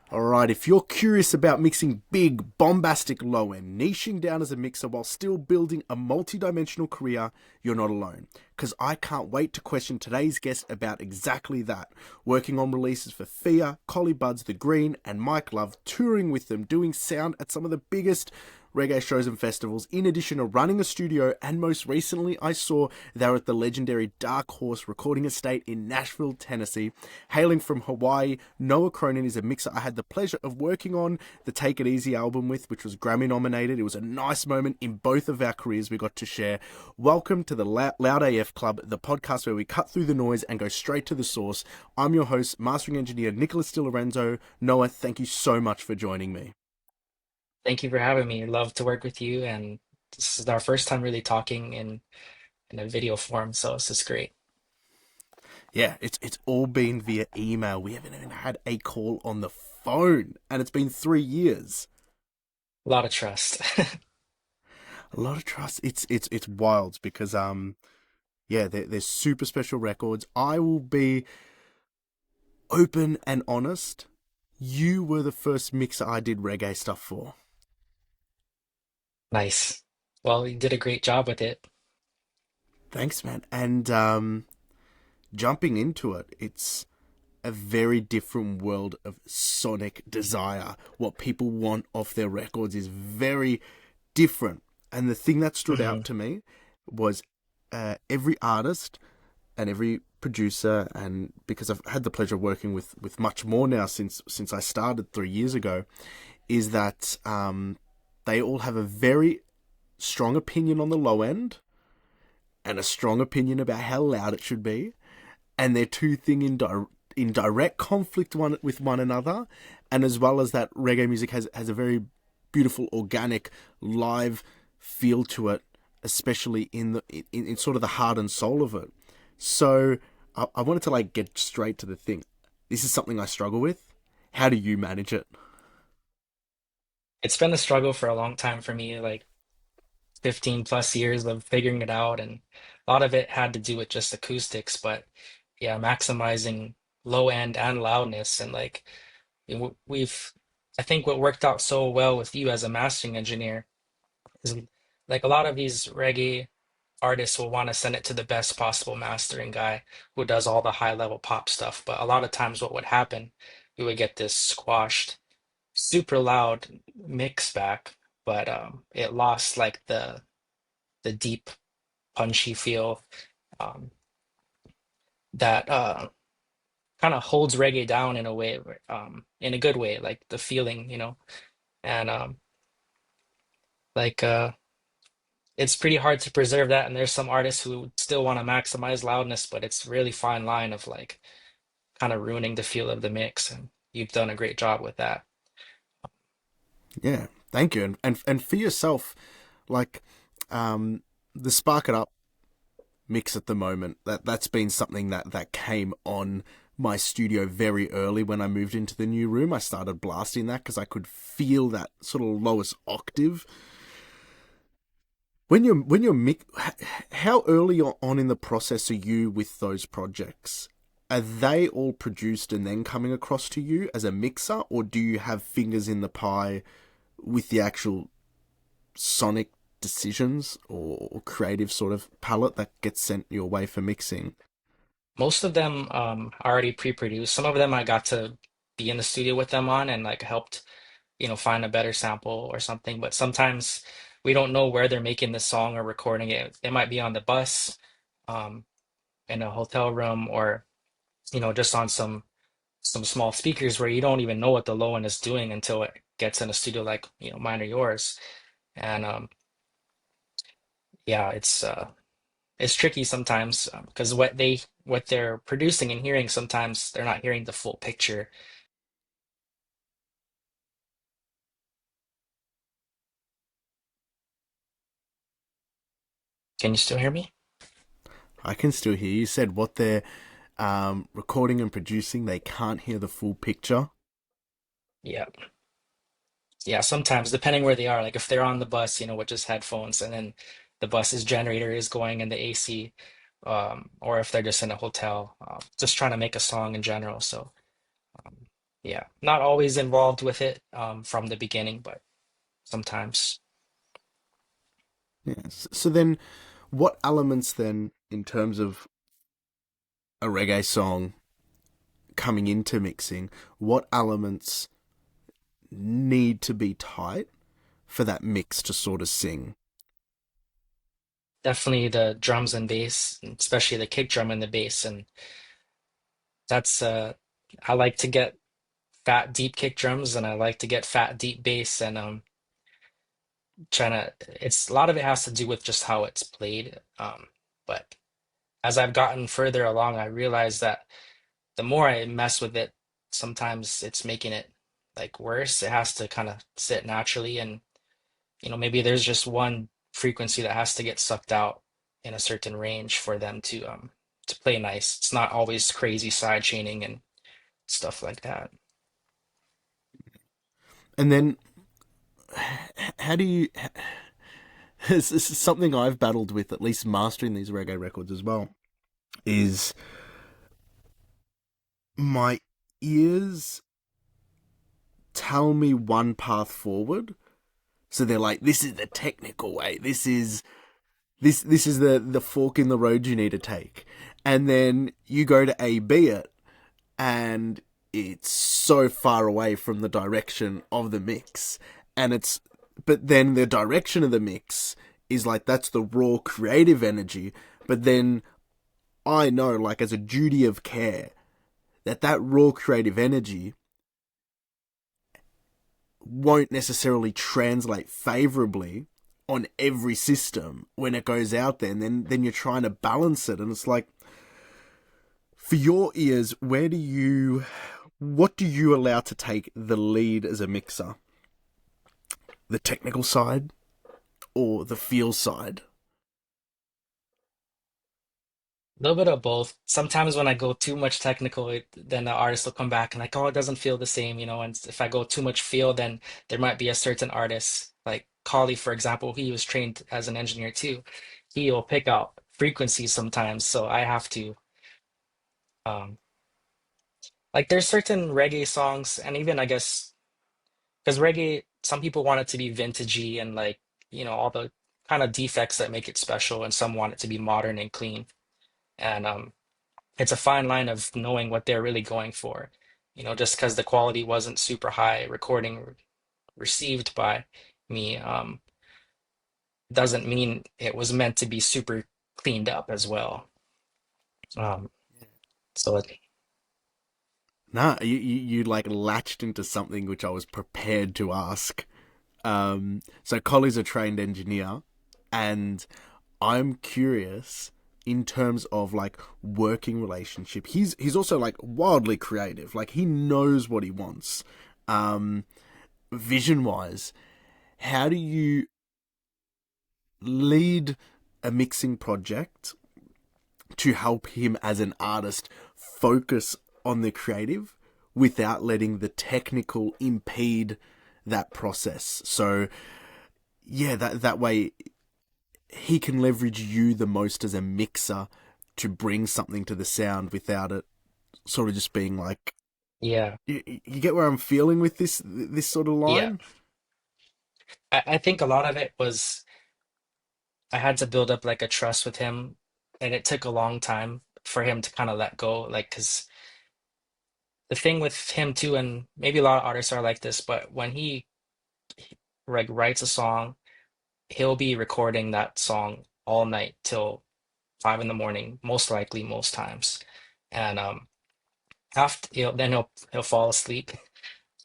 Alright, if you're curious about mixing big, bombastic low end, niching down as a mixer while still building a multi dimensional career, you're not alone. Because I can't wait to question today's guest about exactly that. Working on releases for Fia, Collie Buddz, The Green, and Mike Love, touring with them, doing sound at some of the biggest reggae shows and festivals, in addition to running a studio, and most recently I saw they were at the legendary Dark Horse recording estate in Nashville, Tennessee. Hailing from Hawaii, Noah Cronin is a mixer I had the pleasure of working on the Take It Easy album with, which was Grammy nominated. It was a nice moment in both of our careers we got to share. Welcome to the LoudAF.Club, the podcast where we cut through the noise and go straight to the source. I'm your host, mastering engineer Nicholas Di Lorenzo. Noah, thank you so much for joining me. Thank you for having me. Love to work with you, and this is our first time really talking in a video form, so this is great. Yeah, it's all been via email. We haven't even had a call on the phone, and it's been 3 years. A lot of trust. A lot of trust. It's wild because yeah, they're super special records. I will be open and honest. You were the first mixer I did reggae stuff for. Nice. Well, you did a great job with it. Thanks, man. And jumping into it, it's a very different world of sonic desire. What people want off their records is very different. And the thing that stood Hmm. out to me was every artist and every producer, and because I've had the pleasure of working with much more now since I started 3 years ago, is that they all have a very strong opinion on the low end and a strong opinion about how loud it should be, and they're two things in direct conflict with one another, and as well as that, reggae music has a very beautiful organic live feel to it, especially in sort of the heart and soul of it. So I wanted to like get straight to the thing. This is something I struggle with. How do you manage it? It's been a struggle for a long time for me, like 15 plus years of figuring it out, and a lot of it had to do with just acoustics, but yeah, maximizing low end and loudness, and like we've, I think what worked out so well with you as a mastering engineer is like a lot of these reggae artists will want to send it to the best possible mastering guy who does all the high level pop stuff. But a lot of times, what would happen, we would get this squashed, super loud mix back, but it lost like the deep, punchy feel um, that kind of holds reggae down in a way, in a good way, like the feeling, and like it's pretty hard to preserve that. And there's some artists who still want to maximize loudness, but it's really fine line of like kind of ruining the feel of the mix. And you've done a great job with that. Yeah, thank you. And for yourself, like the Spark It Up mix at the moment, that's been something that came on my studio very early when I moved into the new room. I started blasting that because I could feel that sort of lowest octave. When you're how early on in the process are you with those projects? Are they all produced and then coming across to you as a mixer, or do you have fingers in the pie with the actual sonic decisions or creative sort of palette that gets sent your way for mixing? Most of them are already pre-produced. Some of them I got to be in the studio with them on and like helped, find a better sample or something. But sometimes we don't know where they're making the song or recording it. It might be on the bus, um, in a hotel room, or just on some small speakers where you don't even know what the low end is doing until it gets in a studio like mine or yours. And yeah, it's tricky sometimes because what they're producing and hearing, sometimes they're not hearing the full picture. Can you still hear me? I can still hear you. Said what they're recording and producing, they can't hear the full picture. Yeah. Yeah, sometimes depending where they are, like if they're on the bus, with just headphones, and then the bus's generator is going in the AC, or if they're just in a hotel, just trying to make a song in general. So, um, Yeah, not always involved with it from the beginning, but sometimes. Yes. So then, what elements then, in terms of a reggae song coming into mixing, what elements need to be tight for that mix to sort of sing? Definitely the drums and bass, and especially the kick drum and the bass, and that's I like to get fat deep kick drums and I like to get fat deep bass and trying to it's a lot of it has to do with just how it's played. But as I've gotten further along, I realize that the more I mess with it, sometimes it's making it like worse. It has to kind of sit naturally, and maybe there's just one frequency that has to get sucked out in a certain range for them to play nice. It's not always crazy side chaining and stuff like that. And then, how do you? This is something I've battled with, at least mastering these reggae records as well. Is my ears tell me one path forward, so they're like, "This is the technical way. This is the fork in the road you need to take," and then you go to A B it, and it's so far away from the direction of the mix, and it's but then the direction of the mix is like that's the raw creative energy, but then I know, like, as a duty of care, that that raw creative energy won't necessarily translate favorably on every system when it goes out there, and then you're trying to balance it, and it's like, for your ears, what do you allow to take the lead as a mixer? The technical side or the feel side? A little bit of both. Sometimes when I go too much technical, then the artist will come back and like, oh, it doesn't feel the same, And if I go too much feel, then there might be a certain artist, like Collie, for example, he was trained as an engineer too. He will pick out frequencies sometimes, so I have to, um, like, there's certain reggae songs, and even I guess because reggae, some people want it to be vintagey and like, all the kind of defects that make it special, and some want it to be modern and clean. And it's a fine line of knowing what they're really going for. Just because the quality wasn't super high, recording received by me, doesn't mean it was meant to be super cleaned up as well. Um, so Nah, you like latched into something which I was prepared to ask. So Collie's a trained engineer, and I'm curious in terms of like working relationship. He's also like wildly creative. Like he knows what he wants. Um, Vision wise, how do you lead a mixing project to help him as an artist focus on the creative without letting the technical impede that process? So yeah, that way he can leverage you the most as a mixer to bring something to the sound without it sort of just being like, yeah, you get where I'm feeling with this sort of yeah. line? I think a lot of it was I had to build up like a trust with him, and it took a long time for him to kind of let go. Like, because the thing with him too, and maybe a lot of artists are like this, but when he like writes a song, he'll be recording that song all night till 5 in the morning, most likely, most times. And after then he'll fall asleep,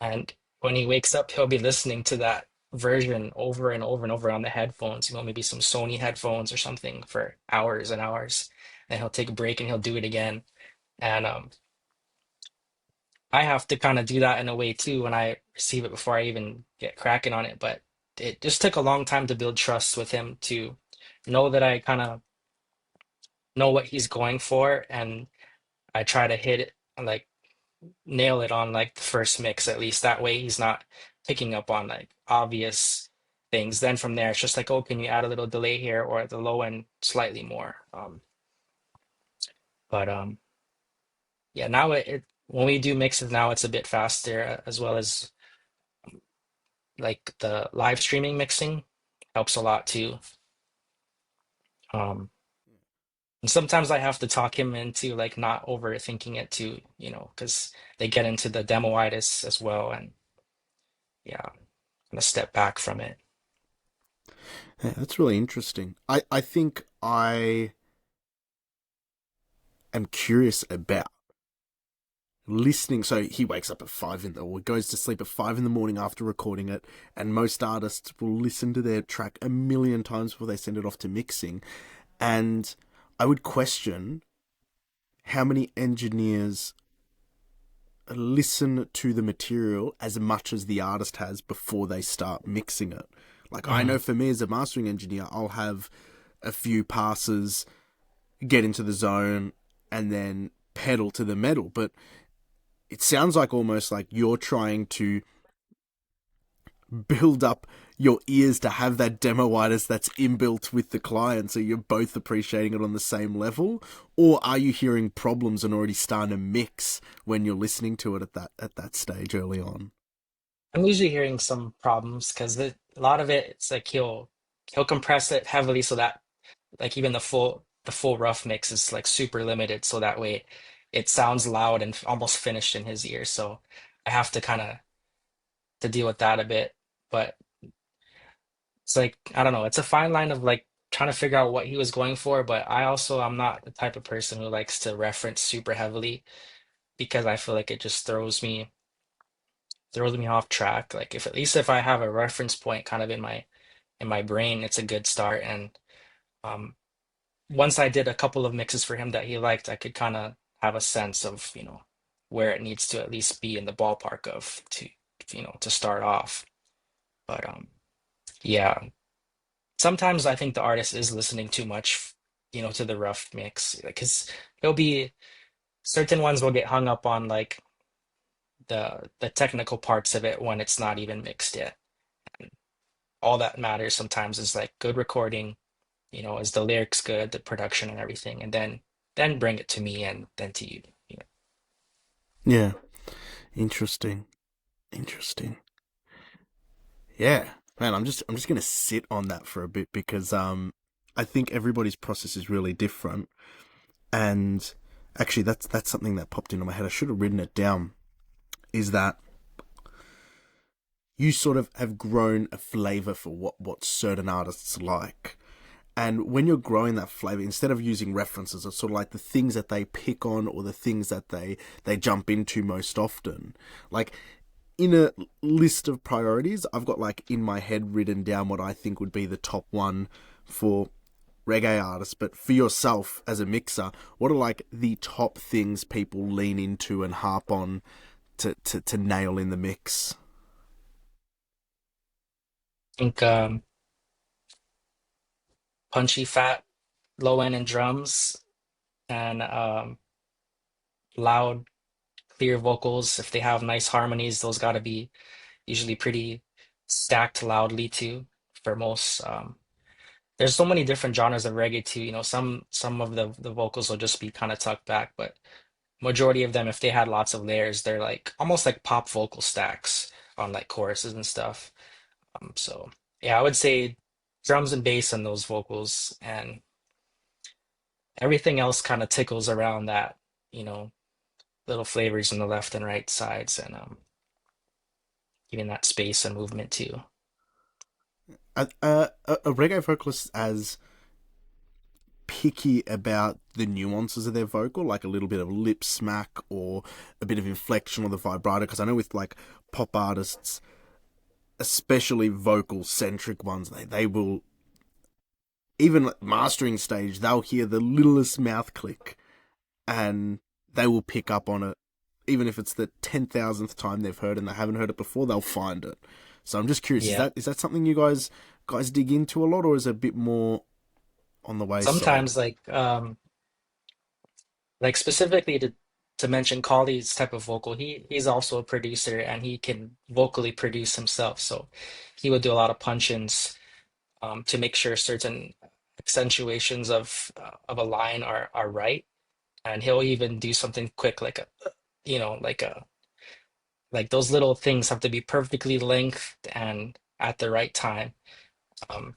and when he wakes up, he'll be listening to that version over and over and over on the headphones, maybe some Sony headphones or something for hours and hours. And he'll take a break and he'll do it again. And I have to kind of do that in a way too when I receive it before I even get cracking on it. But it just took a long time to build trust with him to know that I kind of know what he's going for, and I try to hit it, like nail it on like the first mix at least. That way he's not picking up on like obvious things. Then from there it's just like, oh, can you add a little delay here or at the low end slightly more? But yeah, now when we do mixes now, it's a bit faster, as well as like the live streaming mixing helps a lot too. Um, and sometimes I have to talk him into like not overthinking it too, because they get into the demo-itis as well, and yeah, I'm gonna step back from it. Yeah, that's really interesting. I think I am curious about listening. So he wakes up at or goes to sleep at 5 in the morning after recording it, and most artists will listen to their track a million times before they send it off to mixing. And I would question how many engineers listen to the material as much as the artist has before they start mixing it. Like, I know Mhm. for me as a mastering engineer, I'll have a few passes, get into the zone, and then pedal to the metal. But it sounds like almost like you're trying to build up your ears to have that demo-itis that's inbuilt with the client, so you're both appreciating it on the same level. Or are you hearing problems and already starting to mix when you're listening to it at that stage early on? I'm usually hearing some problems because a lot of it, it's like he'll compress it heavily so that like even the full rough mix is like super limited, so that way it sounds loud and almost finished in his ear. So I have to kind of to deal with that a bit. But it's like I don't know, it's a fine line of like trying to figure out what he was going for. But I'm not the type of person who likes to reference super heavily because I feel like it just throws me off track. Like if at least if I have a reference point kind of in my brain, it's a good start. And um, once I did a couple of mixes for him that he liked, I could kind of have a sense of where it needs to at least be in the ballpark of to start off. But yeah, sometimes I think the artist is listening too much, to the rough mix because there'll be certain ones will get hung up on like the technical parts of it when it's not even mixed yet. All that matters sometimes is like good recording, is the lyrics good, the production and everything, and then bring it to me and then to you. Yeah, interesting, interesting. Yeah, man, I'm just gonna sit on that for a bit because I think everybody's process is really different, and actually that's something that popped into my head. I should have written it down. Is that you sort of have grown a flavor for what certain artists like. And when you're growing that flavor, instead of using references, it's sort of like the things that they pick on or the things that they jump into most often. Like in a list of priorities, I've got like in my head written down what I think would be the top one for reggae artists. But for yourself as a mixer, what are like the top things people lean into and harp on to nail in the mix? I think punchy fat low end and drums and loud clear vocals. If they have nice harmonies, those got to be usually pretty stacked loudly too for most. There's so many different genres of reggae too. Some of the vocals will just be kind of tucked back, but majority of them, if they had lots of layers, they're like almost like pop vocal stacks on like choruses and stuff. So yeah, I would say drums and bass and those vocals, and everything else kind of tickles around that, you know, little flavors on the left and right sides, and giving that space and movement too. A reggae vocalist as picky about the nuances of their vocal, like a little bit of lip smack or a bit of inflection or the vibrato. Because I know with like pop artists, especially vocal centric ones, they will even like mastering stage, they'll hear the littlest mouth click and they will pick up on it. Even if it's the 10,000th time they've heard and they haven't heard it before, they'll find it. So I'm just curious, Yeah. is that something you guys dig into a lot, or is it a bit more on the wayside? Sometimes like specifically to mention Collie's type of vocal, he's also a producer and he can vocally produce himself. So he would do a lot of punch-ins to make sure certain accentuations of a line are right. And he'll even do something quick like a like a like those little things have to be perfectly lengthed and at the right time. Um,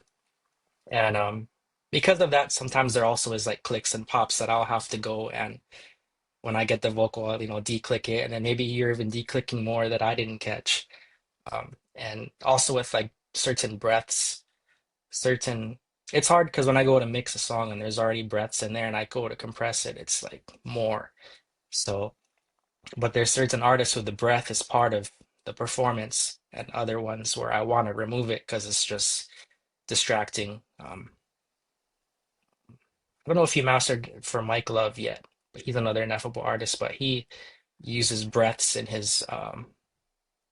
and Because of that, sometimes there also is like clicks and pops that I'll have to go and when I get the vocal, I'll, declick it, and then maybe you're even declicking more that I didn't catch. And also with like certain breaths, certain it's hard because when I go to mix a song and there's already breaths in there and I go to compress it, it's like more. So, but there's certain artists who the breath is part of the performance, and other ones where I want to remove it because it's just distracting. I don't know if he mastered for Mike Love yet, but he's another ineffable artist, but he uses breaths in his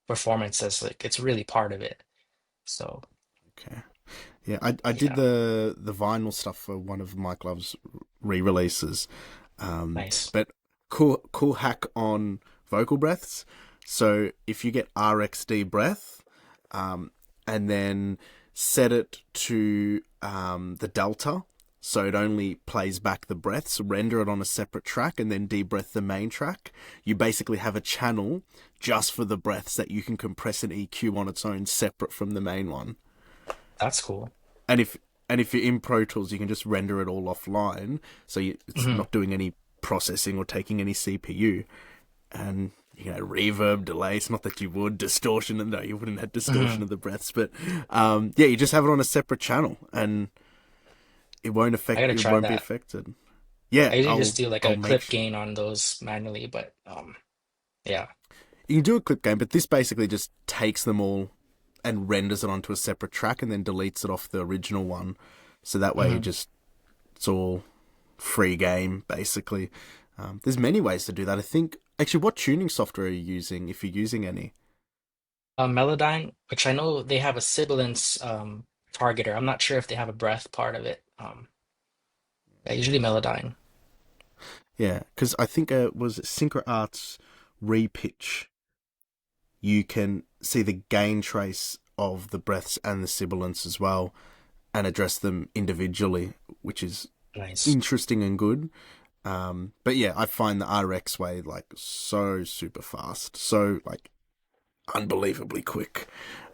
performances. Like it's really part of it. So Okay. Yeah, I did yeah, the vinyl stuff for one of Mike Love's re-releases, nice. but cool hack on vocal breaths. So if you get RXD breath, um, and then set it to the delta, so it only plays back the breaths, render it on a separate track, and then debreath the main track. You basically have a channel just for the breaths that you can compress and EQ on its own, separate from the main one. That's cool. And if you're in Pro Tools, you can just render it all offline, so it's Hmm. not doing any processing or taking any CPU. And reverb, delay. It's not that you would distortion, and no, you wouldn't have Hmm. distortion of the breaths, but yeah, you just have it on a separate channel, and I gotta it try won't be that. affected. Yeah, I usually just do like I'll a make clip gain on those manually, but yeah. you can do a clip game, but this basically just takes them all and renders it onto a separate track, and then deletes it off the original one. So that way, Hmm. it's all free game basically. There's many ways to do that. I think actually, what tuning software are you using if you're using any? Melodyne, which I know they have a sibilance targeter. I'm not sure if they have a breath part of it. Yeah, usually Melodyne. Yeah, because I think was Synchro Arts repitch. You can see the gain trace of the breaths and the sibilants as well, and address them individually, which is Nice. interesting and good. But yeah, I find the RX way like so super fast, so like unbelievably quick.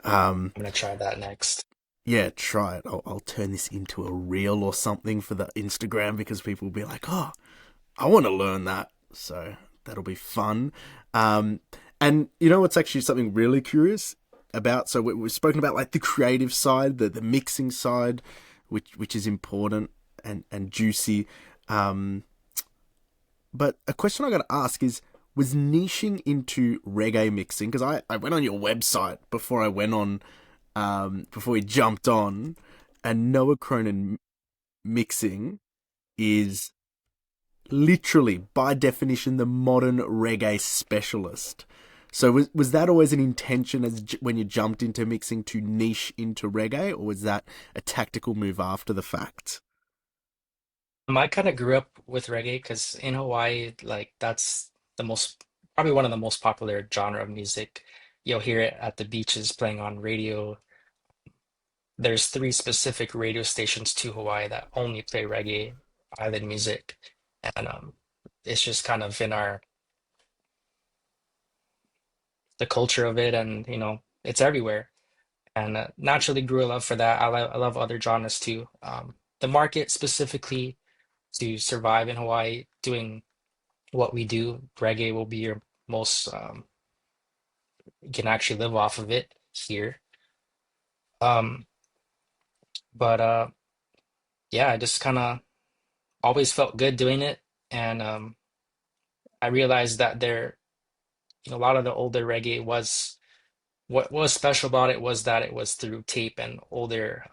Um, I'm gonna try that next. yeah, try it. I'll turn this into a reel or something for the Instagram because people will be like, oh, I want to learn that. So that'll be fun. Um, and you know what's actually something really curious about? So we've spoken about like the creative side, the mixing side, which is important and juicy. Um, but a question I got to ask is, was niching into reggae mixing? Because I went on your website before I went on, before we jumped on, and Noah Cronin mixing is literally, by definition, the modern reggae specialist. So was that always an intention when you jumped into mixing to niche into reggae, or was that a tactical move after the fact? I kind of grew up with reggae because in Hawaii, like that's the most probably one of the most popular genre of music. You'll hear it at the beaches playing on radio. There's three specific radio stations to Hawaii that only play reggae island music, and it's just kind of in our the culture of it, and it's everywhere. And naturally grew a love for that. I love other genres too. The market specifically to survive in Hawaii, doing what we do, reggae will be your most you can actually live off of it here. Um, but Yeah, I just kind of always felt good doing it, and I realized that a lot of the older reggae was what was special about it was that it was through tape and older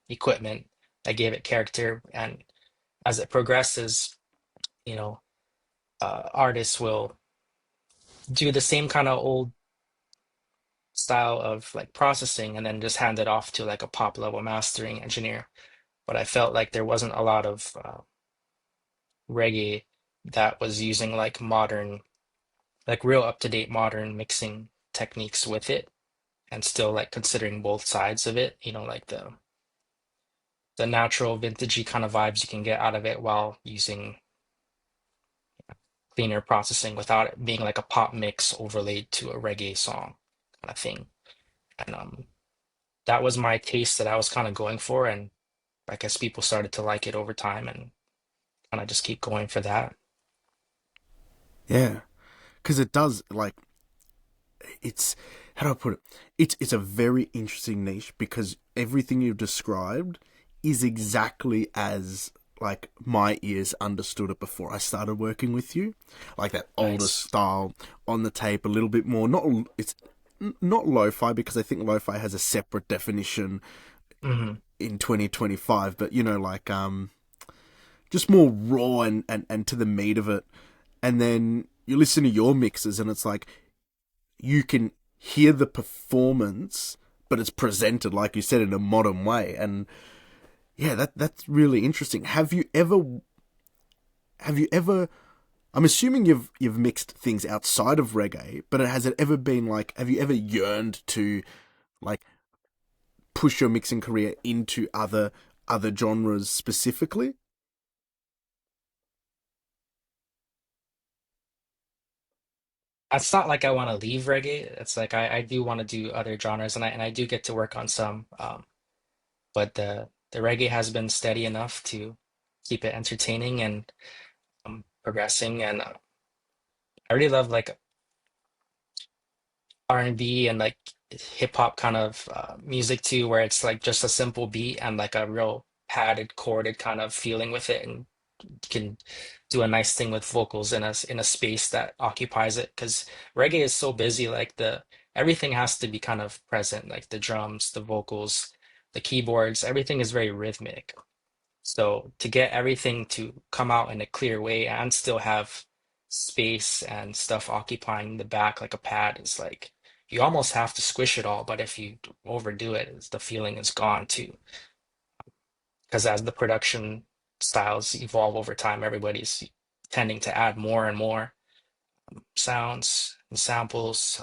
equipment that gave it character. And as it progresses, you know, artists will do the same kind of old style of like processing and then just hand it off to like a pop level mastering engineer. But I felt like there wasn't a lot of reggae that was using like modern, like real up to date modern mixing techniques with it and still like considering both sides of it, like the natural vintagey kind of vibes you can get out of it while using cleaner processing without it being like a pop mix overlaid to a reggae song kind of thing. And that was my taste that I was kind of going for, and I guess people started to like it over time and kind of just keep going for that. Yeah, because it does like it's how do I put it? It's a very interesting niche because everything you've described is exactly as like my ears understood it before I started working with you, like that older Nice. style on the tape, a little bit more. Not it's not lo-fi because I think lo-fi has a separate definition Hmm. in 2025, but you know, like just more raw and to the meat of it. And then you listen to your mixes and it's like you can hear the performance, but it's presented, like you said, in a modern way. And yeah, that's really interesting. Have you ever I'm assuming you've mixed things outside of reggae, but has it ever been like have you ever yearned to like push your mixing career into other genres specifically? It's not like I want to leave reggae. It's like I do want to do other genres, and I do get to work on some. But the reggae has been steady enough to keep it entertaining and progressing. And I really love like R&B and like hip hop kind of music too, where it's like just a simple beat and like a real padded, chorded kind of feeling with it, and you can do a nice thing with vocals in a space that occupies it. Because reggae is so busy, like the everything has to be kind of present, like the drums, the vocals, the keyboards, everything is very rhythmic. So to get everything to come out in a clear way and still have space and stuff occupying the back like a pad is like you almost have to squish it all, but if you overdo it, the feeling is gone too. Because as the production styles evolve over time, everybody's tending to add more and more sounds and samples.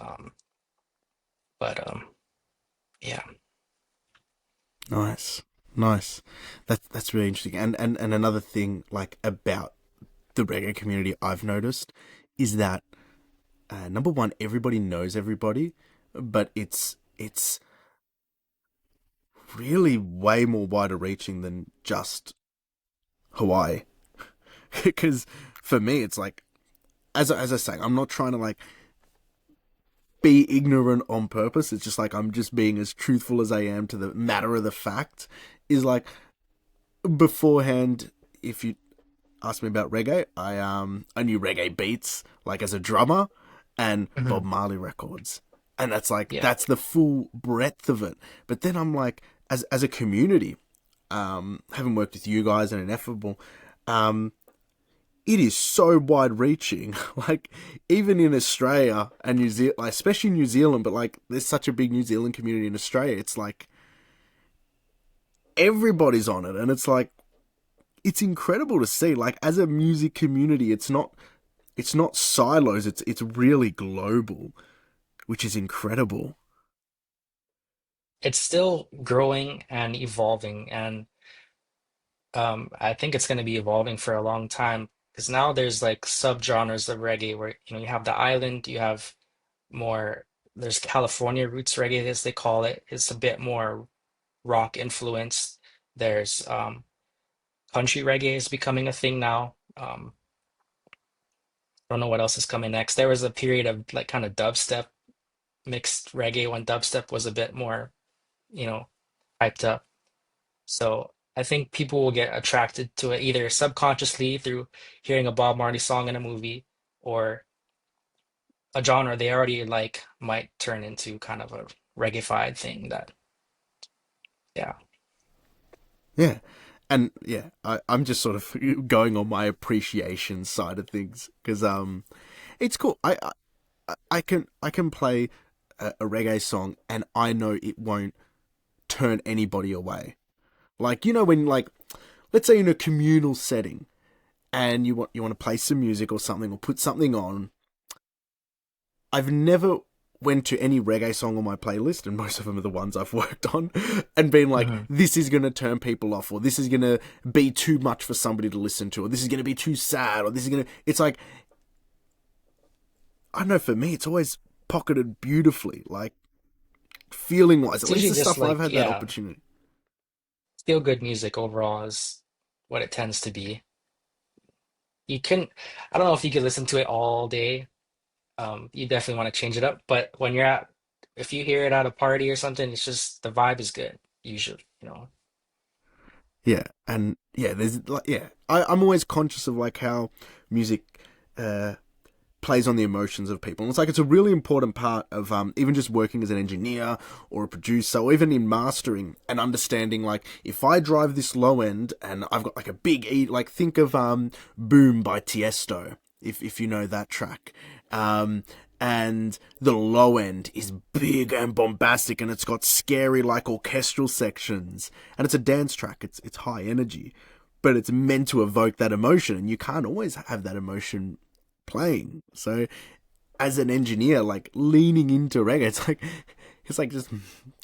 But yeah. Nice, nice. That's really interesting. And another thing like about the reggae community I've noticed is that number one, everybody knows everybody, but it's really way more wider reaching than just Hawaii. Because for me, it's like as I say, I'm not trying to like be ignorant on purpose. It's just like I'm just being as truthful as I am to the matter of the fact. Is like beforehand, if you asked me about reggae, I knew reggae beats like as a drummer and Bob Mhm. Marley records. And that's like Yeah. that's the full breadth of it. But then I'm like as a community, having worked with you guys and Ineffable, um, it is so wide reaching. Like even in Australia and New Zealand, like, especially New Zealand, but like there's such a big New Zealand community in Australia. It's like everybody's on it, and it's like it's incredible to see. Like as a music community, it's not silos. It's really global, which is incredible. It's still growing and evolving, and I think it's going to be evolving for a long time because now there's like subgenres of reggae where you have the island, you have more there's California roots reggae as they call it. It's a bit more rock influenced. There's country reggae is becoming a thing now. I don't know what else is coming next. There was a period of like kind of dubstep mixed reggae when dubstep was a bit more, you know, hyped up. So I think people will get attracted to it either subconsciously through hearing a Bob Marley song in a movie or a genre they already like might turn into kind of a reggae-fied thing that, yeah. Yeah, and yeah, I'm just sort of going on my appreciation side of things because it's cool. I can play a reggae song and I know it won't turn anybody away. Like when like let's say in a communal setting and you want to play some music or something or put something on. I've never went to any reggae song on my playlist, and most of them are the ones I've worked on, and been like, Hmm. this is going to turn people off, or this is going to be too much for somebody to listen to, or this is going to be too sad, or this is going to. It's like, I don't know, for me, it's always pocketed beautifully, like feeling wise. At It's least usually the just stuff I've like, had that yeah, opportunity. feel good music overall is what it tends to be. You couldn't, I don't know if you could listen to it all day. You definitely want to change it up, but if you hear it at a party or something, it's just the vibe is good, usually, you know. Yeah, and yeah, there's like yeah, I'm always conscious of like how music uh, plays on the emotions of people. And it's like it's a really important part of even just working as an engineer or a producer or even in mastering and understanding like if I drive this low end and I've got like a big E, like think of Boom by Tiesto, if you know that track. Um and the low end is big and bombastic and it's got scary like orchestral sections and it's a dance track. It's high energy, but it's meant to evoke that emotion and you can't always have that emotion playing. So as an engineer, like leaning into reggae, it's like just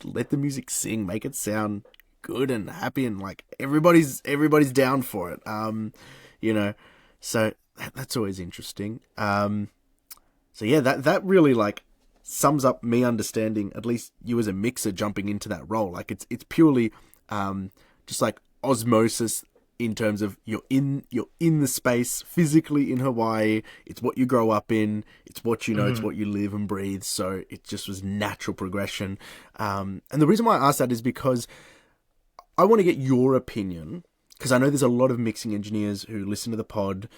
let the music sing, make it sound good and happy, and like everybody's down for it. You know, so that's always interesting. So yeah, that really like sums up me understanding at least you as a mixer jumping into that role. Like it's purely just like osmosis in terms of you're in the space physically in Hawaii. It's what you grow up in. It's what you know. It's Hmm. what you live and breathe. So it just was natural progression. And the reason why I asked that is because I want to get your opinion because I know there's a lot of mixing engineers who listen to the pod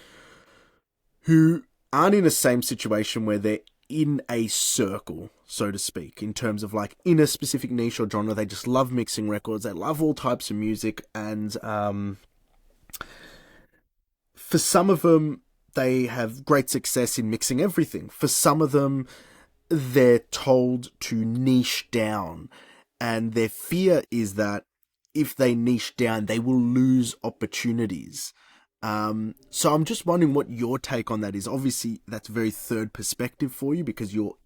who aren't in the same situation where they're in a circle, so to speak, in terms of like in a specific niche or genre. They just love mixing records. They love all types of music, and for some of them, they have great success in mixing everything. For some of them, they're told to niche down, and their fear is that if they niche down, they will lose opportunities. So I'm just wondering what your take on that is. Obviously, that's very third perspective for you because you're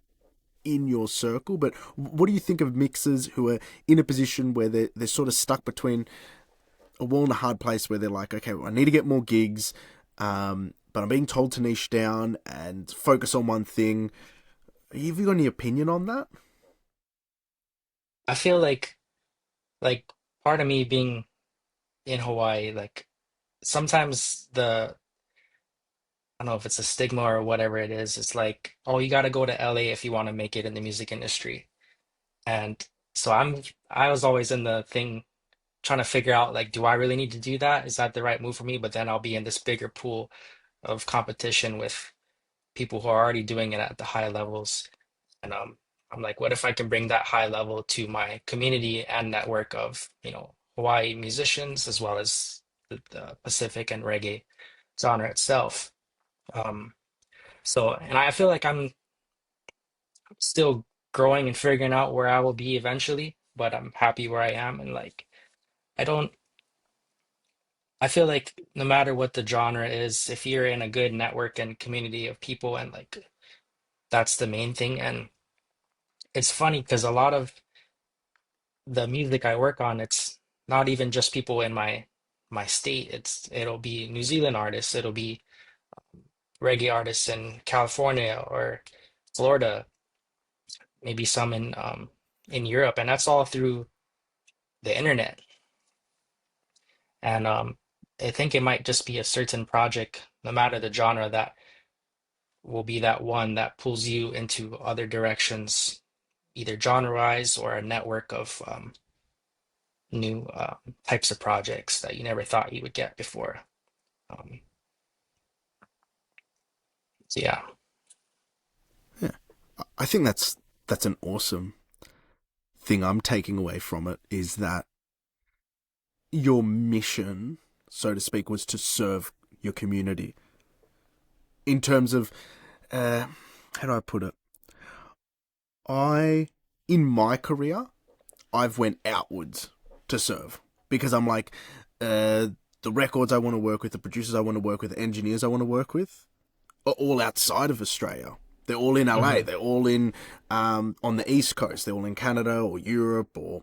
in your circle. But what do you think of mixers who are in a position where they're sort of stuck between a wall and a hard place where they're like, okay, well, I need to get more gigs, but I'm being told to niche down and focus on one thing. Have you got any opinion on that? I feel like part of me being in Hawaii, like sometimes I don't know if it's a stigma or whatever it is. It's like, oh, you got to go to LA if you want to make it in the music industry. And so I was always in the thing trying to figure out like, do I really need to do that? Is that the right move for me? But then I'll be in this bigger pool of competition with people who are already doing it at the high levels. And I'm like, what if I can bring that high level to my community and network of, Hawaii musicians as well as the Pacific and reggae genre itself. Um, and I feel like I'm still growing and figuring out where I will be eventually, but I'm happy where I am. And like, I don't, I feel like no matter what the genre is, if you're in a good network and community of people, and like, that's the main thing. And it's funny because a lot of the music I work on, it's not even just people in my state. It'll be New Zealand artists, it'll be reggae artists in California or Florida, maybe some in Europe, and that's all through the internet. And I think it might just be a certain project, no matter the genre, that will be that one that pulls you into other directions, either genre-wise or a network of new types of projects that you never thought you would get before. Um, so yeah, Yeah, I think that's an awesome thing I'm taking away from it is that your mission, so to speak, was to serve your community. In terms of, uh, how do I put it? I, in my career, I've went outwards to serve because I'm like, uh, the records I want to work with, the producers I want to work with, the engineers I want to work with, are all outside of Australia. They're all in LA. hmm They're all in on the East Coast. They're all in Canada or Europe or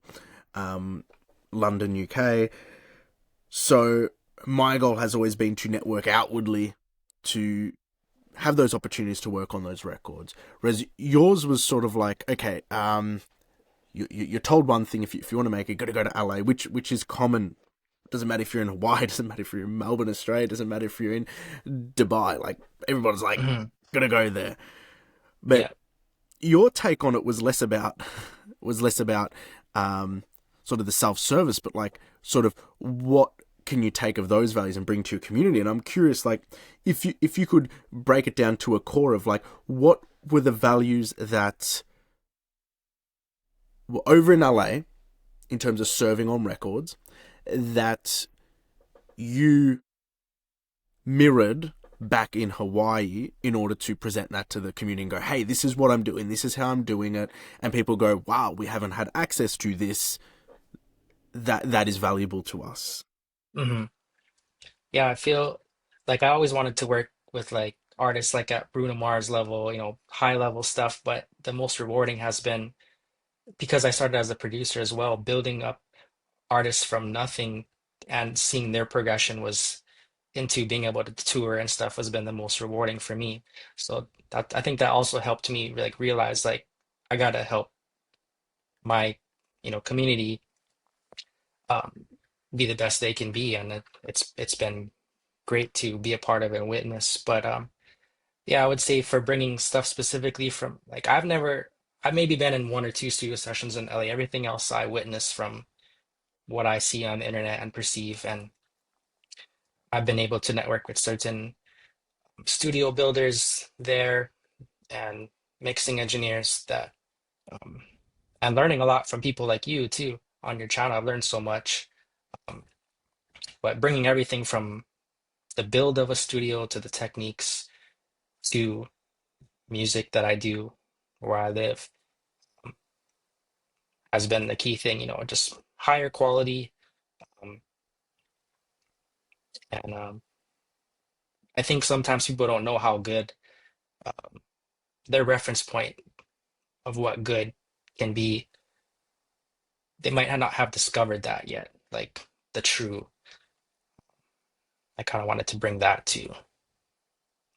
um, London, UK. So my goal has always been to network outwardly to have those opportunities to work on those records. Whereas yours was sort of like, okay, you're told one thing, if you want to make it, you got to go to LA, which is common. Doesn't matter if you're in Hawaii, doesn't matter if you're in Melbourne, Australia, doesn't matter if you're in Dubai. Like, everybody's like, Hmm. gotta go there. But Yeah. your take on it was less about sort of the self-service, but like sort of what can you take of those values and bring to your community. And I'm curious, like, if you could break it down to a core of like, what were the values that were over in LA in terms of serving on records that you mirrored back in Hawaii in order to present that to the community and go, hey, this is what I'm doing, this is how I'm doing it, and people go, wow, we haven't had access to this, that is valuable to us. Hmm. Yeah, I feel like I always wanted to work with like artists like at Bruno Mars level, high level stuff, but the most rewarding has been because I started as a producer as well, building up artists from nothing and seeing their progression was into being able to tour and stuff has been the most rewarding for me. So that I think that also helped me like realize like I gotta help my community um, be the best they can be, and it's been great to be a part of and witness. But yeah, I would say for bringing stuff specifically from like I've maybe been in one or two studio sessions in LA. Everything else I witness from what I see on the internet and perceive, and I've been able to network with certain studio builders there and mixing engineers that um, and learning a lot from people like you too on your channel. I've learned so much, um, but bringing everything from the build of a studio to the techniques to music that I do where I live um, has been the key thing, just higher quality. Um, and I think sometimes people don't know how good their reference point of what good can be. They might not have discovered that yet, like the true. I kind of wanted to bring that to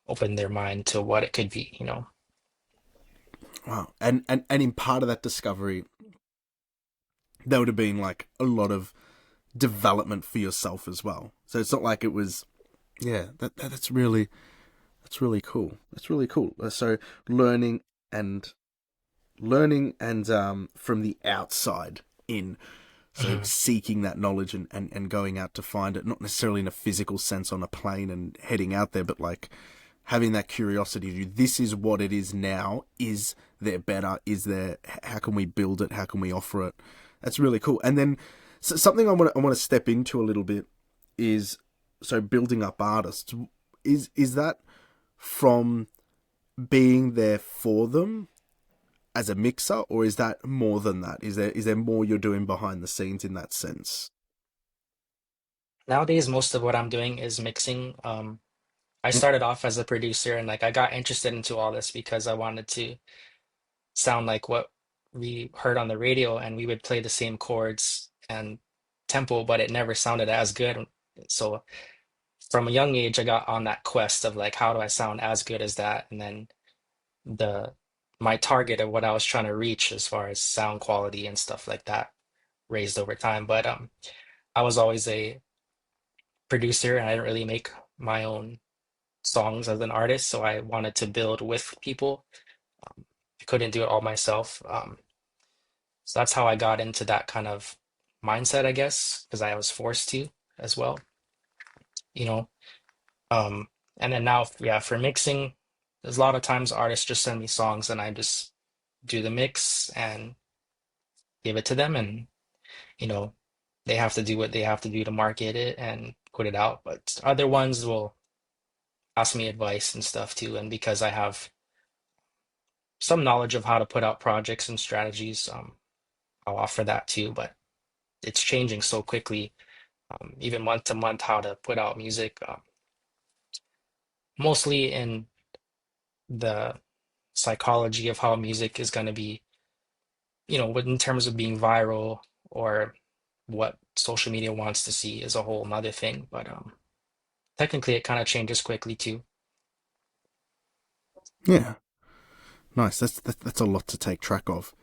open their mind to what it could be. Wow. And in part of that discovery, there would have been like a lot of development for yourself as well. So it's not like it was, yeah, that's really cool. That's really cool. So learning and from the outside in. So Mhm. seeking that knowledge and going out to find it, not necessarily in a physical sense on a plane and heading out there, but like having that curiosity to this is what it is now. Is there better? Is there, how can we build it? How can we offer it? That's really cool. And then something I want to step into a little bit is, so building up artists. Is that from being there for them as a mixer, or is that more than that? Is there more you're doing behind the scenes in that sense? Nowadays, most of what I'm doing is mixing. I started off as a producer and like I got interested into all this because I wanted to sound like what we heard on the radio and we would play the same chords and tempo, but it never sounded as good. So from a young age, I got on that quest of like, how do I sound as good as that? And then the my target of what I was trying to reach as far as sound quality and stuff like that raised over time. But I was always a producer and I didn't really make my own songs as an artist, so I wanted to build with people. I couldn't do it all myself. So that's how I got into that kind of mindset, I guess, because I was forced to as well, you know. Um, and then now, yeah, for mixing, there's a lot of times artists just send me songs and I just do the mix and give it to them, and you know, they have to do what they have to do to market it and put it out. But other ones will ask me advice and stuff too, and because I have some knowledge of how to put out projects and strategies, I'll offer that too. But it's changing so quickly, even month to month, how to put out music, mostly in the psychology of how music is going to be, in terms of being viral or what social media wants to see is a whole nother thing. But technically, it kind of changes quickly too. Yeah, nice. That's a lot to take track of,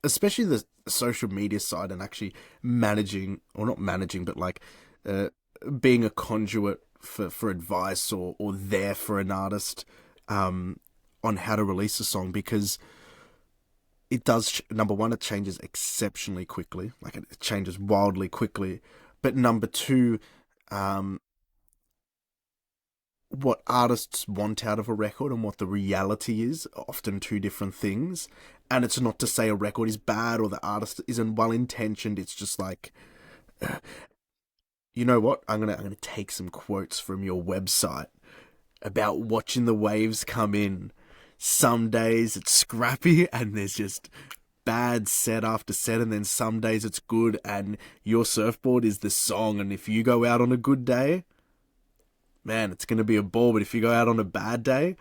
especially the social media side and actually managing, or not managing, but like uh, being a conduit for advice or there for an artist on how to release a song because it does. Number one, it changes exceptionally quickly, like it changes wildly quickly. But number two, um, what artists want out of a record and what the reality is are often two different things. And it's not to say a record is bad or the artist isn't well intentioned. It's just like, you know what? I'm gonna take some quotes from your website about watching the waves come in. Some days it's scrappy and there's just bad set after set, and then some days it's good and your surfboard is the song. And if you go out on a good day, man, it's gonna be a ball. But if you go out on a bad day,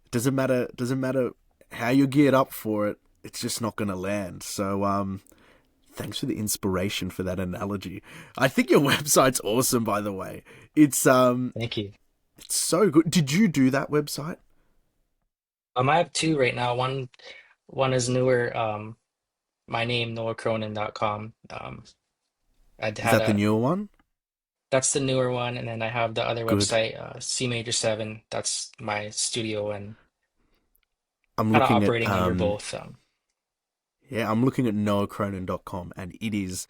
it doesn't matter how you're geared up for it. It's just not gonna land. So thanks for the inspiration for that analogy. I think your website's awesome, by the way. It's Thank you. it's so good. Did you do that website? I have two right now. One is newer. My name, noahcronin.com. I Is had that the a newer one? That's the newer one, and then I have the other Good. website, C Major 7. That's my studio and I'm kind of looking at operating under both. yeah, I'm looking at noahcronin.com and it is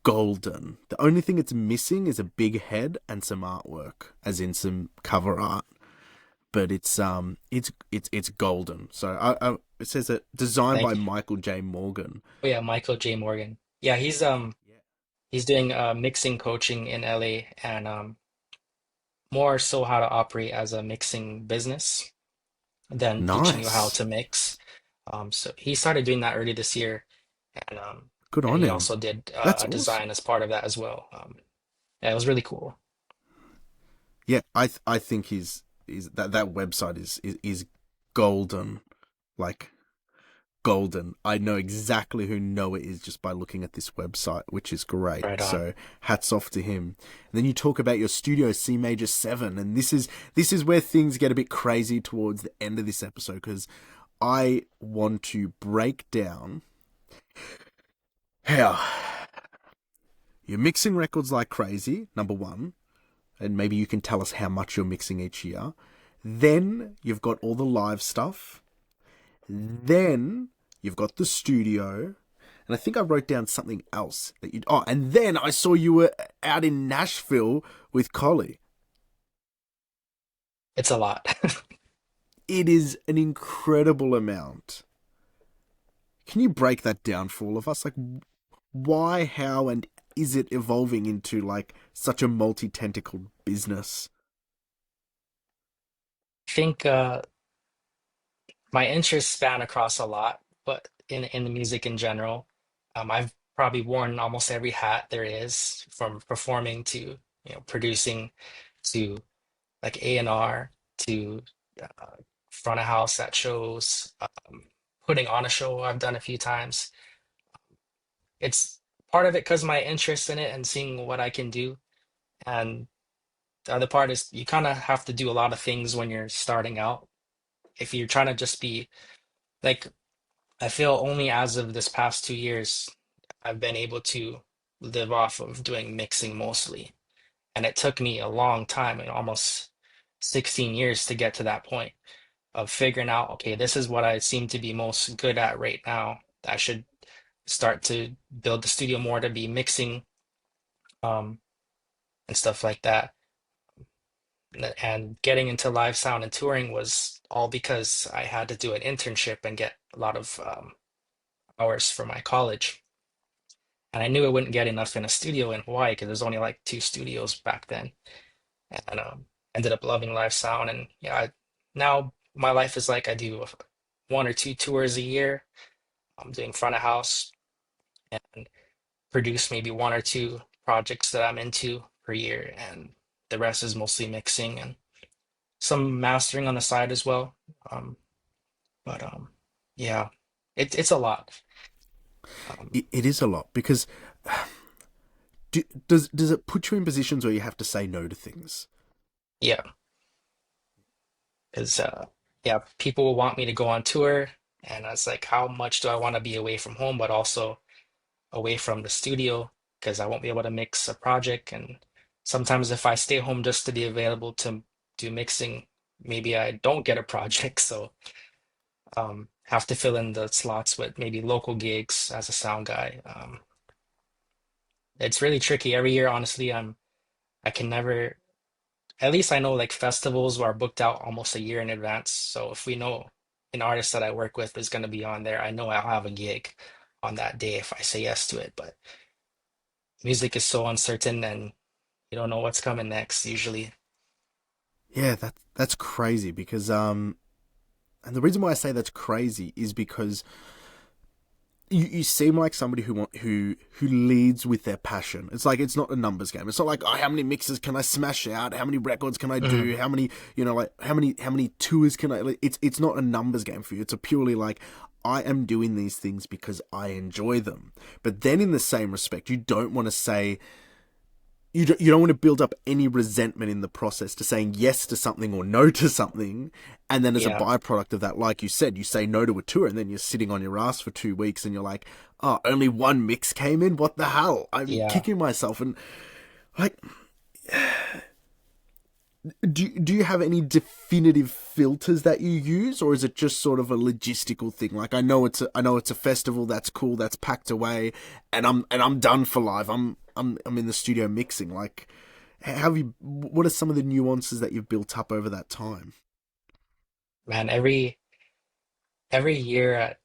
golden. The only thing it's missing is a big head and some artwork, as in some cover art. But it's golden. So it says that designed Thank by you. Michael J. Morgan. Oh yeah, Michael J. Morgan. Yeah, he's doing mixing coaching in LA and more so how to operate as a mixing business than teaching you how Nice. to mix. So he started doing that early this year, and Good and on he him. also did That's a awesome. design as part of that as well. Yeah, it was really cool. Yeah, I think he's that website is golden. Like golden. I know exactly who Noah is just by looking at this website, which is great. Right on. So hats off to him. And then you talk about your studio C major 7, and this is where things get a bit crazy towards the end of this episode because I want to break down how you're mixing records like crazy, number one, and maybe you can tell us how much you're mixing each year. Then you've got all the live stuff. Then you've got the studio. And I think I wrote down something else that you. Oh, and then I saw you were out in Nashville with Collie. It's a lot. It is an incredible amount. Can you break that down for all of us? Like, why, how, and is it evolving into like such a multi-tentacled business? I think my interests span across a lot, but in the music in general, I've probably worn almost every hat there is, from performing to producing to like A&R to uh, front of house at shows, putting on a show I've done a few times. It's part of it because my interest in it and seeing what I can do, and the other part is you kind of have to do a lot of things when you're starting out. If you're trying to just be like I feel only as of this past 2 years, I've been able to live off of doing mixing mostly. And it took me a long time, almost 16 years to get to that point of figuring out, okay, this is what I seem to be most good at right now. I should start to build the studio more to be mixing um, and stuff like that. And getting into live sound and touring was all because I had to do an internship and get a lot of hours for my college. And I knew I wouldn't get enough in a studio in Hawaii because there's only like two studios back then. And ended up loving live sound. And yeah, now my life is like I do one or two tours a year. I'm doing front of house and produce maybe one or two projects that I'm into per year. And the rest is mostly mixing and some mastering on the side as well. Um, but yeah, it's a lot. Um, It is a lot because does it put you in positions where you have to say no to things? yeah, because yeah, people will want me to go on tour, and I was like, how much do I want to be away from home, but also away from the studio because I won't be able to mix a project. And sometimes if I stay home just to be available to do mixing, maybe I don't get a project. So have to fill in the slots with maybe local gigs as a sound guy. It's really tricky every year, honestly. I can never, at least I know like festivals are booked out almost a year in advance. So if we know an artist that I work with is going to be on there, I know I'll have a gig on that day if I say yes to it. But music is so uncertain and you don't know what's coming next usually. Yeah, that's crazy because and the reason why I say that's crazy is because you seem like somebody who leads with their passion. It's like it's not a numbers game. It's not like, oh, how many mixes can I smash out? How many records can I Mhm. do? How many, like how many tours can I? Like, it's not a numbers game for you. It's a purely like, I am doing these things because I enjoy them. But then in the same respect, you don't want to say, you don't want to build up any resentment in the process to saying yes to something or no to something, and then as a Yeah, byproduct of that, like you said, you say no to a tour and then you're sitting on your ass for 2 weeks and you're like, oh, only one mix came in, what the hell, I'm yeah. kicking myself. And like, do you have any definitive filters that you use, or is it just sort of a logistical thing? Like, I know it's a festival, that's cool, that's packed away, and I'm done for live. I'm in the studio mixing. Like, how have you? What are some of the nuances that you've built up over that time? Man, every year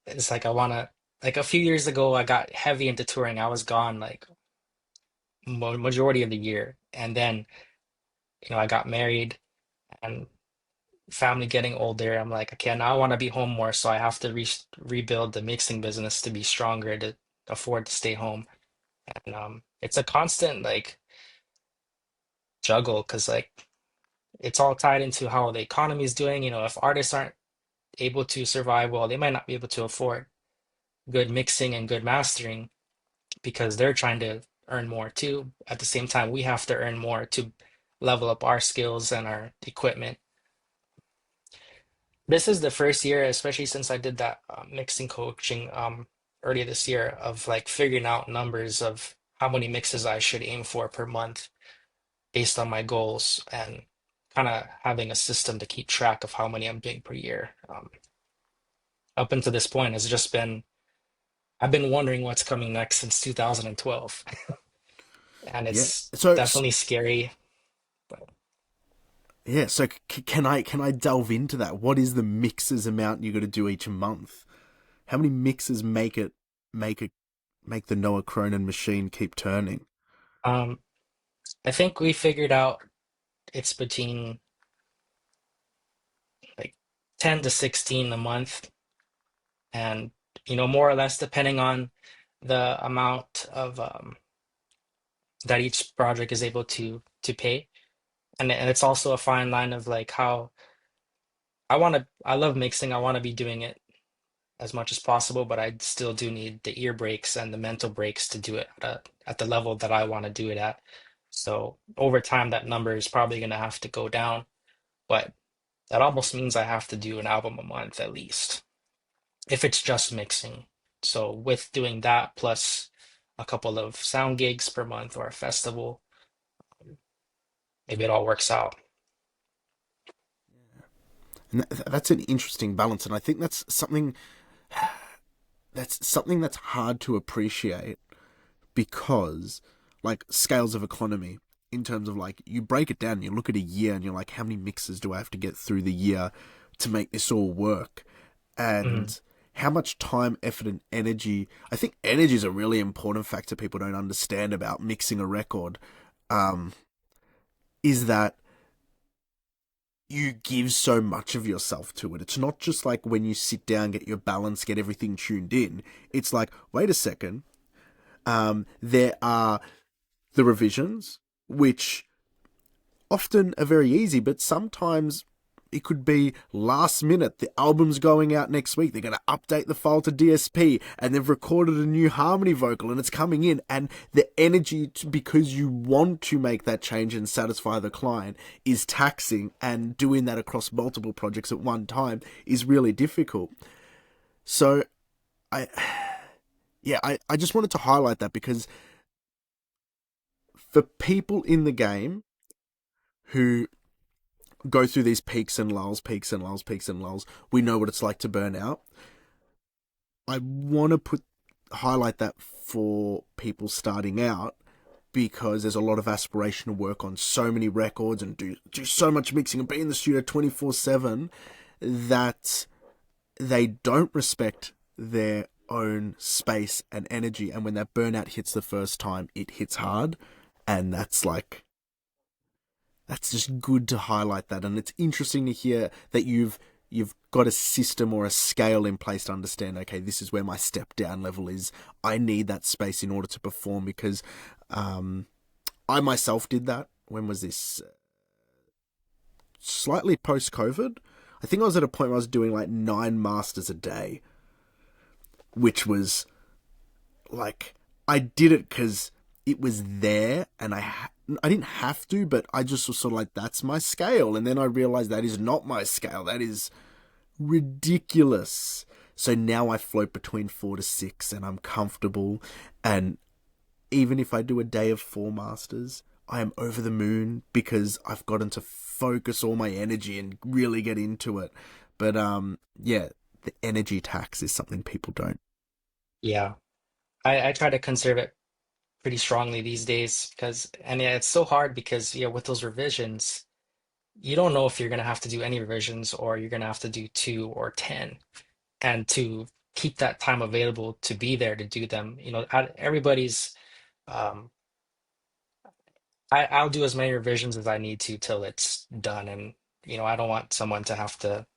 it's like I wanna like a few years ago I got heavy into touring. I was gone like mo majority of the year. And then, I got married and family getting older. I'm like, okay, now I want to be home more, so I have to rebuild the mixing business to be stronger to afford to stay home. And it's a constant like juggle because like it's all tied into how the economy is doing. If artists aren't able to survive well, they might not be able to afford good mixing and good mastering because they're trying to earn more too. At the same time, we have to earn more to level up our skills and our equipment. This is the first year, especially since I did that mixing coaching earlier this year, of like figuring out numbers of how many mixes I should aim for per month based on my goals and kind of having a system to keep track of how many I'm doing per year. Up until this point, it's just been I've been wondering what's coming next since 2012, and Yeah. it's So definitely scary. But yeah. So can I delve into that? What is the mixes amount you got to do each month? How many mixes make it make the Noah Cronin machine keep turning? um, I think we figured out it's between like 10 to 16 a month, and more or less depending on the amount of that each project is able to pay. And it's also a fine line of like how I love mixing. I want to be doing it as much as possible, but I still do need the ear breaks and the mental breaks to do it at the level that I want to do it at. So over time, that number is probably going to have to go down, but that almost means I have to do an album a month at least, if it's just mixing. So with doing that plus a couple of sound gigs per month or a festival, maybe it all works out. And that's an interesting balance, and I think that's something that's hard to appreciate because, like, scales of economy, in terms of like, you break it down, you look at a year and you're like, how many mixes do I have to get through the year to make this all work? Mm, And how much time, effort, and energy. I think energy is a really important factor people don't understand about mixing a record. Um, is that you give so much of yourself to it. It's not just like when you sit down, get your balance, get everything tuned in. It's like, wait a second, there are the revisions, which often are very easy, but sometimes it could be last minute. The album's going out next week. They're going to update the file to DSP, and they've recorded a new harmony vocal, and it's coming in. And the energy, because you want to make that change and satisfy the client, is taxing. And doing that across multiple projects at one time is really difficult. So, I just wanted to highlight that, because for people in the game who go through these peaks and lulls, we know what it's like to burn out. I want to highlight that for people starting out, because there's a lot of aspirational work on so many records and do so much mixing and be in the studio 24/7 that they don't respect their own space and energy. And when that burnout hits the first time, it hits hard. And that's just good to highlight that. And it's interesting to hear that you've got a system or a scale in place to understand, okay, this is where my step down level is. I need that space in order to perform, because I myself did that. When was this? Slightly post-COVID. I think I was at a point where I was doing like 9 masters a day, which was like, I did it because it was there, and I didn't have to, but I just was sort of like, that's my scale. And then I realized that is not my scale. That is ridiculous. So now I float between 4 to 6, and I'm comfortable. And even if I do a day of 4 masters, I am over the moon, because I've gotten to focus all my energy and really get into it. But yeah, the energy tax is something people don't. Yeah, I try to conserve it pretty strongly these days, and yeah, it's so hard because yeah, with those revisions, you don't know if you're gonna have to do any revisions or you're gonna have to do 2 or 10, and to keep that time available to be there to do them, everybody's um I'll do as many revisions as I need to till it's done, and I don't want someone to have to.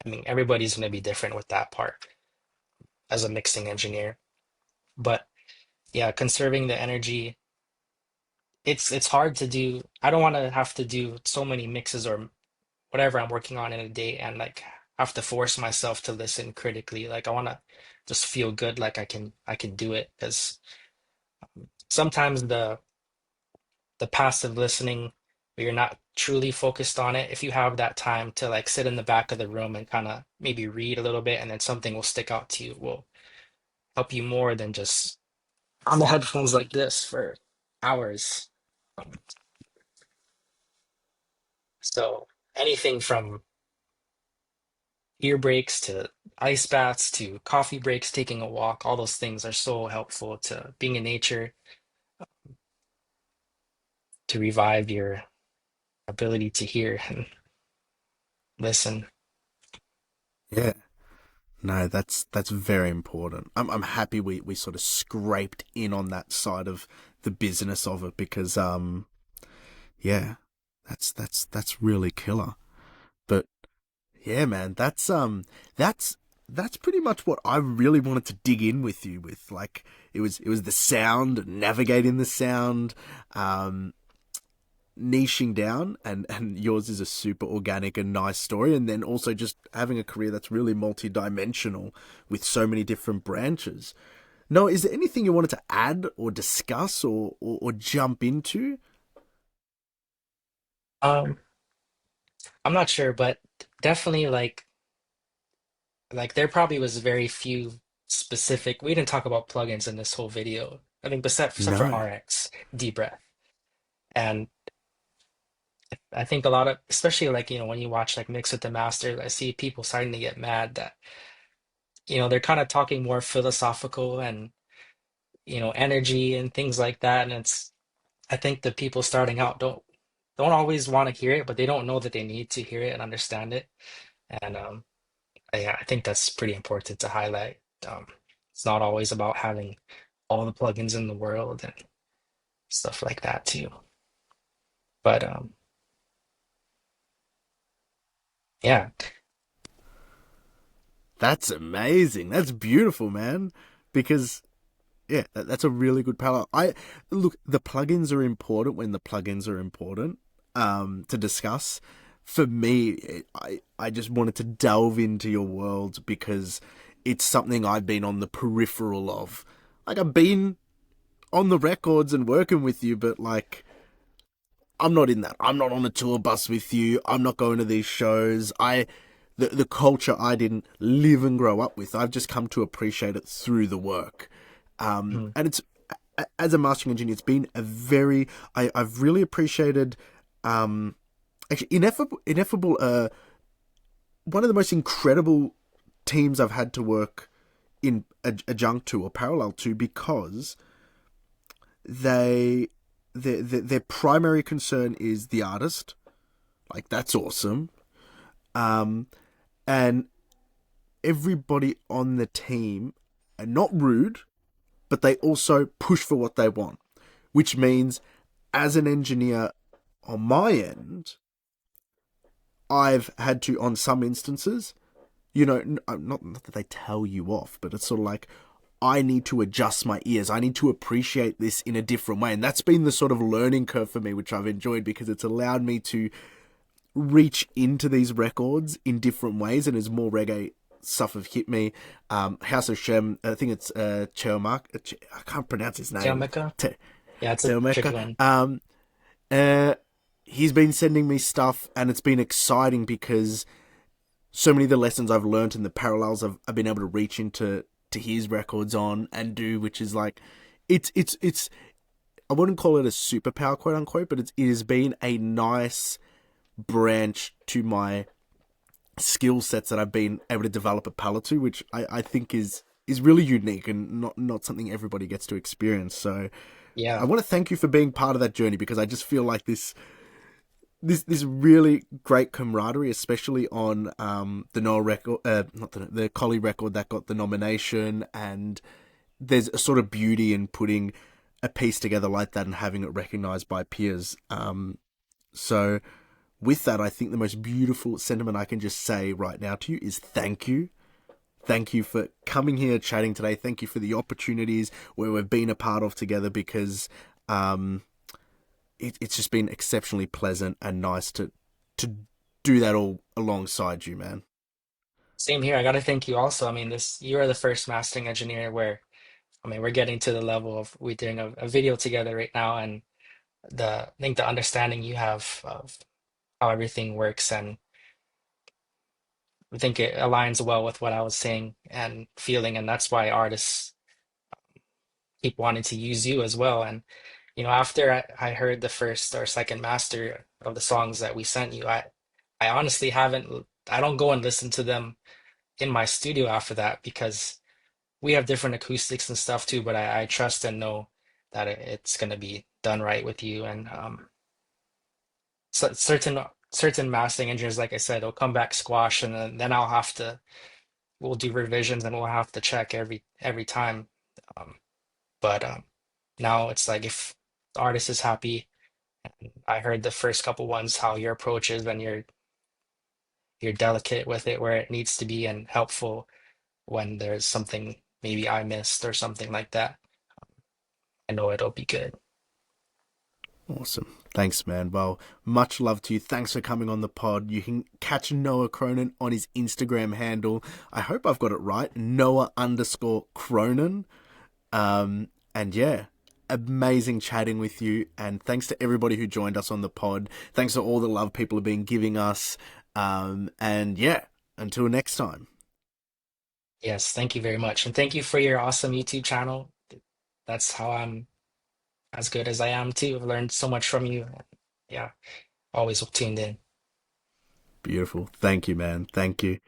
I mean, everybody's gonna be different with that part as a mixing engineer, but yeah, conserving the energy. It's hard to do. I don't want to have to do so many mixes or whatever I'm working on in a day and like have to force myself to listen critically. Like I want to just feel good, like I can do it, because sometimes the passive listening where you're not truly focused on it, if you have that time to like sit in the back of the room and kind of maybe read a little bit and then something will stick out to you, will help you more than just on the headphones like this for hours. Um, So anything from ear breaks to ice baths to coffee breaks, taking a walk, all those things are so helpful to being in nature to revive your ability to hear and listen. Yeah. No, that's very important. I'm happy we sort of scraped in on that side of the business of it, because yeah, that's really killer. But yeah, man, that's pretty much what I really wanted to dig in with you with. Like, it was the sound, navigating the sound, niching down, and yours is a super organic and nice story, and then also just having a career that's really multi-dimensional with so many different branches. No, is there anything you wanted to add or discuss or jump into? Um, I'm not sure, but definitely like there probably was very few specific. We didn't talk about plugins in this whole video. I think except for No. RX, deep breath, and I think a lot of, especially like when you watch like Mix with the Masters, I see people starting to get mad that they're kind of talking more philosophical and energy and things like that, and I think the people starting out don't always want to hear it, but they don't know that they need to hear it and understand it, and yeah, I think that's pretty important to highlight. Um, it's not always about having all the plugins in the world and stuff like that too. But yeah, That's amazing. That's beautiful, man. Because yeah, that's a really good palette. I look, the plugins are important when the plugins are important to discuss, for me, I just wanted to delve into your world because it's something I've been on the peripheral of. Like, I've been on the records and working with you, but like, I'm not in that. I'm not on a tour bus with you. I'm not going to these shows. The culture I didn't live and grow up with. I've just come to appreciate it through the work. Mm. And it's as a mastering engineer, it's been a very I've really appreciated actually ineffable one of the most incredible teams I've had to work in adjunct to or parallel to because they their primary concern is the artist. Like, that's awesome. And everybody on the team are not rude, but they also push for what they want, which means as an engineer on my end, I've had to, on some instances, not that they tell you off, but it's sort of like, I need to adjust my ears. I need to appreciate this in a different way. And that's been the sort of learning curve for me, which I've enjoyed because it's allowed me to reach into these records in different ways. And as more reggae stuff have hit me, House of Shem, I think it's Cheomak, I can't pronounce his name. Jamaica? Yeah, it's a tricky Teomeka. one. Uh, he's been sending me stuff, and it's been exciting because so many of the lessons I've learned and the parallels I've been able to reach into to his records on and do, which is like, it's I wouldn't call it a superpower, quote unquote, but it has been a nice branch to my skill sets that I've been able to develop a palette to, which I think is really unique and not something everybody gets to experience. So I Yeah. want to thank you for being part of that journey because I just feel like this really great camaraderie, especially on the Noah record, not the Collie record that got the nomination, and there's a sort of beauty in putting a piece together like that and having it recognized by peers. So with that, I think the most beautiful sentiment I can just say right now to you is thank you. Thank you for coming here, chatting today. Thank you for the opportunities where we've been a part of together because it's just been exceptionally pleasant and nice to do that all alongside you, man. Same here. I gotta thank you also. I mean, this you are the first mastering engineer where I mean we're getting to the level of we're doing a video together right now, and I think the understanding you have of how everything works, and I think it aligns well with what I was saying and feeling, and that's why artists keep wanting to use you as well. And after I heard the first or second master of the songs that we sent you, I honestly haven't. I don't go and listen to them in my studio after that because we have different acoustics and stuff too. But I trust and know that it's gonna be done right with you. And so certain mastering engineers, like I said, will come back squash, and then I'll have to we'll do revisions and we'll have to check every time. Um, but now it's like if the artist is happy. I heard the first couple ones how your approach is and you're delicate with it where it needs to be and helpful when there's something maybe I missed or something like that. I know it'll be good. Awesome. Thanks, man. Well, much love to you. Thanks for coming on the pod. You can catch Noah Cronin on his Instagram handle. I hope I've got it right. Noah_Cronin. And yeah, amazing chatting with you. And thanks to everybody who joined us on the pod. Thanks for all the love people have been giving us. And yeah, until next time. Yes, thank you very much. And thank you for your awesome YouTube channel. That's how I'm as good as I am too. I've learned so much from you. Yeah, always tuned in. Beautiful. Thank you, man. Thank you.